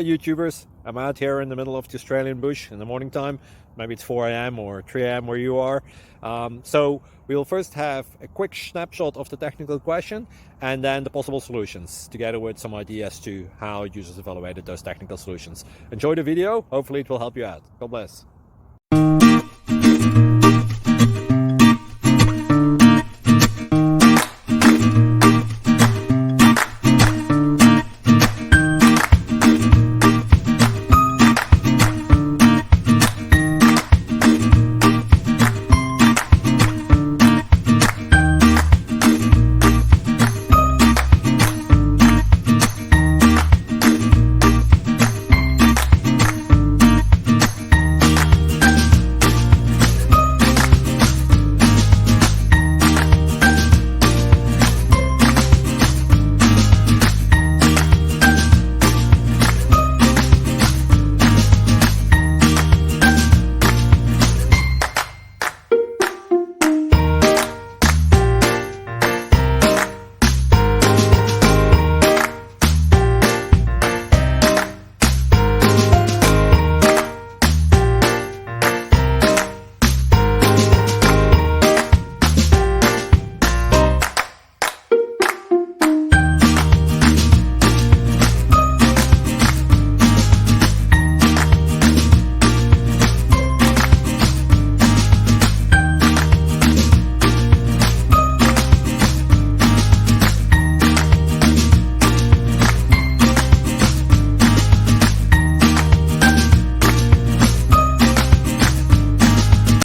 YouTubers. I'm out here in the middle of the Australian bush in the morning time. Maybe it's 4 a.m. or 3 a.m. where you are. So we'll first have a quick snapshot of the technical question and then the possible solutions, together with some ideas to how users evaluated those technical solutions. Enjoy the video. Hopefully it will help you out. God bless.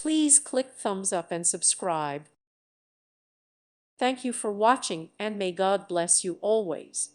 Please click thumbs up and subscribe. Thank you for watching, and may God bless you always.